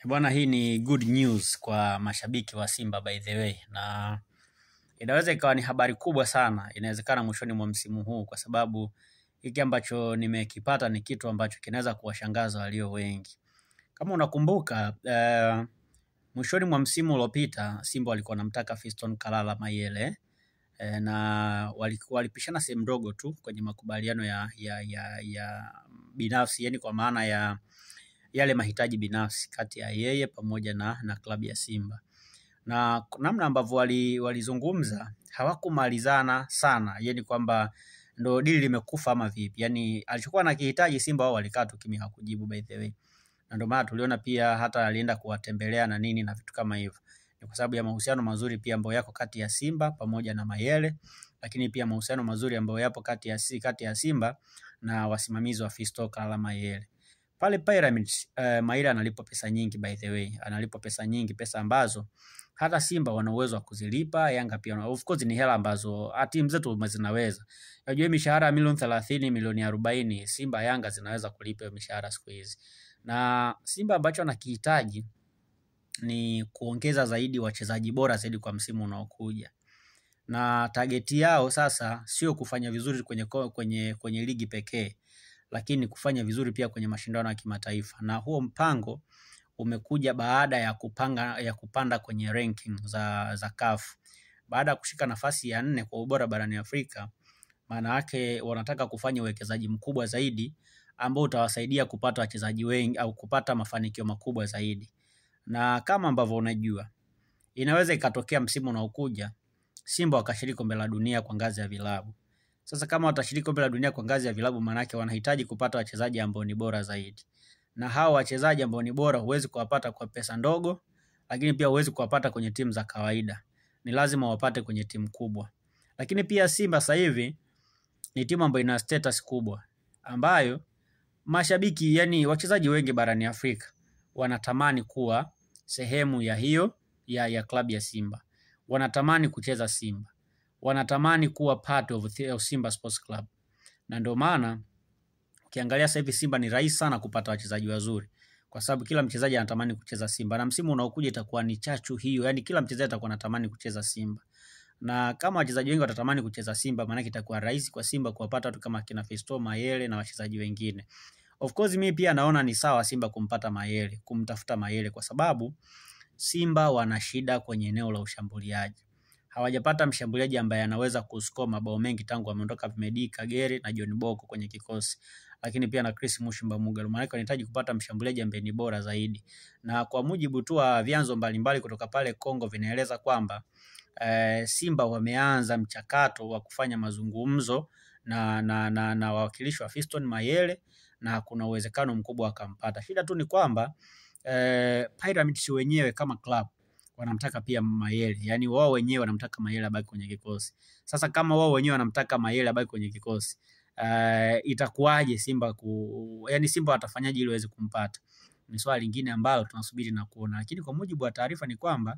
Bwana, hii ni good news kwa mashabiki wa Simba by the way, na inaweza ikawa ni habari kubwa sana, inawezekana mwishoni mwa msimu huu, kwa sababu hiki ambacho nimekipata ni kitu ambacho kinaweza kuwashangaza walio wengi. Kama unakumbuka, mwishoni mwa msimu uliopita Simba walikuwa wanamtaka Fiston Kalala Mayele, na walipishana sehemu ndogo tu kwenye makubaliano ya binafsi, yani kwa maana ya yale mahitaji binafsi kati ya yeye pamoja na klabu ya Simba. Na namna ambavyo walizungumza hawakumalizana sana, yani kwamba ndo deal limekufa ama vipi. Yani alichokuwa anakihitaji Simba wao walikaa tu kimya, hakujibu by the way. Na ndio maana tuliona pia hata alienda kuwatembelea na nini na vitu kama hivyo. Ni kwa sababu ya mahusiano mazuri pia ambayo yako kati ya Simba pamoja na Mayele, lakini pia mahusiano mazuri ambayo yapo kati ya Simba na wasimamizi wa Fiston Kalala Mayele. Pale Pyramids, Mayele analipwa pesa nyingi by the way. Analipwa pesa nyingi, pesa ambazo hata Simba wana uwezo wa kuzilipa, Yanga pia. Of course ni hela ambazo timu zetu zinaweza. Unajua mishahara milioni 30, milioni 40, Simba Yanga zinaweza kulipa mishahara siku hizi. Na Simba ambacho anakihitaji ni kuongeza zaidi wachezaji bora zaidi kwa msimu unaokuja. Na target yao sasa sio kufanya vizuri kwenye ligi pekee, lakini kufanya vizuri pia kwenye mashindano ya kimataifa. Na huo mpango umekuja baada ya kupanda kwenye ranking za CAF. Baada ya kushika nafasi ya 4 kwa ubora barani Afrika, maana yake wanataka kufanya uwekezaji mkubwa zaidi ambao utawasaidia kupata wachezaji wengi au kupata mafanikio makubwa zaidi. Na kama ambavyo unajua, inaweza ikatokea msimu unaokuja Simba wakashiriki kombe la dunia kwa ngazi ya vilabu. Sasa kama watashiriki kombe la dunia kwa ngazi ya vilabu, maana yake wanahitaji kupata wachezaji ambao ni bora zaidi. Na hao wachezaji ambao ni bora huwezi kuwapata kwa pesa ndogo, lakini pia huwezi kuwapata kwenye timu za kawaida. Ni lazima wapate kwenye timu kubwa. Lakini pia Simba sasa hivi ni timu ambayo ina status kubwa, ambayo mashabiki, yani wachezaji wengi barani Afrika wanatamani kuwa sehemu ya hiyo ya klabu ya Simba. Wanatamani kucheza Simba. Wanatamani kuwa part of Simba Sports Club. Na ndio maana ukiangalia sasa hivi Simba ni rahisi sana kupata wachezaji wazuri, kwa sababu kila mchezaji anatamani kucheza Simba, na msimu unaokuja itakuwa ni chachu hiyo, yani kila mchezaji atakuwa anatamani kucheza Simba. Na kama wachezaji wengi watatamani kucheza Simba, maana itakuwa rahisi kwa Simba kuwapata watu kama kina Fiston Mayele na wachezaji wengine. Of course mimi pia naona ni sawa Simba kumtafuta Mayele, kwa sababu Simba wana shida kwenye eneo la ushambuliaji. Hawajapata mshambuliaji ambaye anaweza kuscore mabao mengi tangu ameondoka Medi Kagere na John Boko kwenye kikosi, lakini pia na Chris Mushimba Mugalo. Maana wanahitaji kupata mshambuliaji ambaye ni bora zaidi. Na kwa mujibu tu wa vyanzo mbalimbali kutoka pale Kongo vinaeleza kwamba Simba wameanza mchakato wa kufanya mazungumzo na wawakilishi wa Fiston Mayele, na kuna uwezekano mkubwa akampata. Shida tu ni kwamba Pyramids wenyewe kama club wanamtaka pia Mayele. Yani wao wenyewe wanamtaka Mayele abaki kwenye kikosi. Sasa kama wao wenyewe wanamtaka Mayele abaki kwenye kikosi, itakuwaje Simba yani Simba watafanyaje ili waweze kumpata? Ni swali lingine ambalo tunasubiri na kuona. Lakini kwa mujibu wa taarifa ni kwamba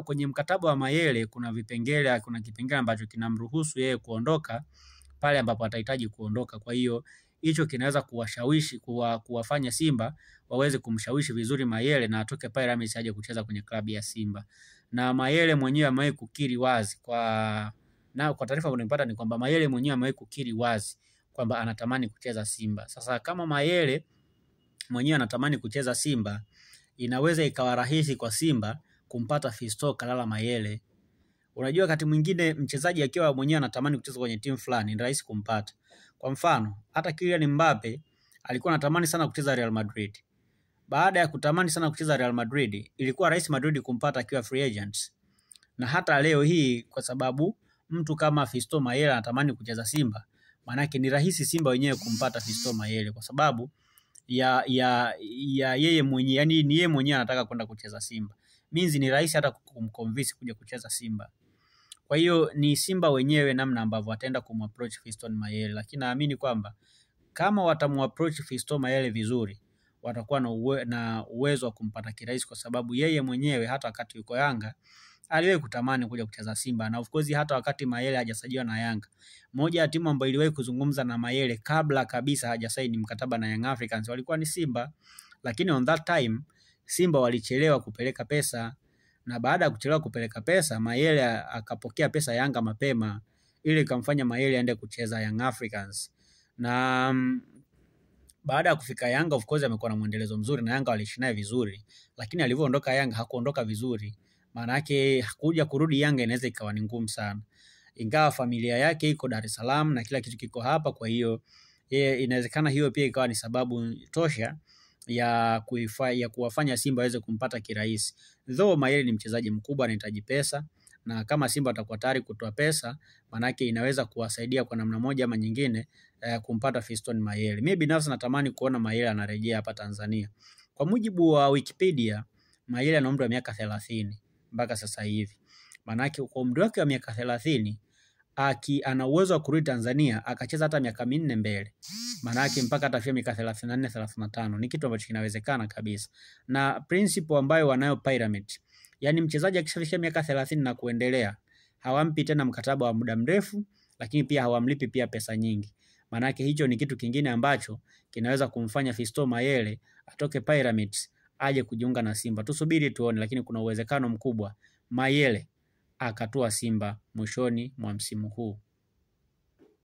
kwenye mkataba wa Mayele kuna kipengele ambacho kinamruhusu yeye kuondoka pale ambapo atahitaji kuondoka. Kwa hiyo hicho kinaweza kuwafanya Simba waweze kumshawishi vizuri Mayele na atoke Pyramids aje kucheza kwenye klabu ya Simba. Na Mayele mwenyewe amewahi kukiri wazi kwa taarifa unayopata ni kwamba Mayele mwenyewe amewahi kukiri wazi kwamba anatamani kucheza Simba. Sasa kama Mayele mwenyewe anatamani kucheza Simba, inaweza ikawa rahisi kwa Simba kumpata Fiston Kalala Mayele. Unajua wakati mwingine mchezaji akiwa mwenyewe anatamani kucheza kwenye timu fulani ni rahisi kumpata. Kwa mfano, hata Kylian Mbappe alikuwa anatamani sana kucheza Real Madrid. Baada ya kutamani sana kucheza Real Madrid, ilikuwa rahisi Madrid kumpata akiwa free agent. Na hata leo hii, kwa sababu mtu kama Fiston Mayele anatamani kucheza Simba, maana yake ni rahisi Simba wenyewe kumpata Fiston Mayele, kwa sababu ya yeye mwenyewe, yani ni yeye mwenyewe anataka kwenda kucheza Simba. Means ni rahisi hata kumconvince kuja kucheza Simba. Kwa hiyo ni Simba wenyewe namna ambavyo wataenda kumapproach Fiston Mayele, lakini naamini kwamba kama watamapproach Fiston Mayele vizuri, watakuwa na uwezo wa kumpata kirahisi, kwa sababu yeye mwenyewe hata wakati yuko Yanga aliwahi kutamani kuja kucheza Simba. Na of course hata wakati Mayele hajasajiliwa na Yanga, moja ya timu ambayo iliwahi kuzungumza na Mayele kabla kabisa hajasaini mkataba na Young Africans walikuwa ni Simba. Lakini on that time Simba walichelewa kupeleka pesa, na baada ya kuchelewa kupeleka pesa, Mayele akapokea pesa Yanga mapema, ili ikamfanya Mayele aende kucheza Young Africans. Na baada ya kufika Yanga, of course amekuwa na muendelezo mzuri na Yanga waliishi naye vizuri, lakini alivyoondoka Yanga hakuondoka vizuri. Maana yake kuja kurudi Yanga inaweza ikawa ni ngumu sana. Ingawa familia yake iko Dar es Salaam na kila kitu kiko hapa, kwa hiyo inawezekana hiyo pia ikawa ni sababu tosha ya kuwafanya Simba waweze kumpata kirahisi. Though Mayele ni mchezaji mkubwa, anahitaji pesa, na kama Simba atakuwa tayari kutoa pesa, manake inaweza kuwasaidia kwa namna moja ama nyingine kumpata Fiston Mayele. Mimi binafsi natamani kuona Mayele anarejea hapa Tanzania. Kwa mujibu wa Wikipedia, Mayele ana umri wa miaka 30 mpaka sasa hivi. Manake kwa umri wake wa miaka 30 ana uwezo wa kurudi Tanzania akacheza hata miaka 4 mbele. Manake mpaka atafia miaka 34 35 ni kitu ambacho kinawezekana kabisa. Na principle ambayo wanayo Pyramid, yani mchezaji akishafikia miaka 30 na kuendelea, hawampi tena mkataba wa muda mrefu, lakini pia hawamlipi pia pesa nyingi. Manake hicho ni kitu kingine ambacho kinaweza kumfanya Fiston Mayele atoke Pyramids aje kujiunga na Simba. Tusubiri tuone, lakini kuna uwezekano mkubwa Mayele akatua Simba mwishoni mwa msimu huu.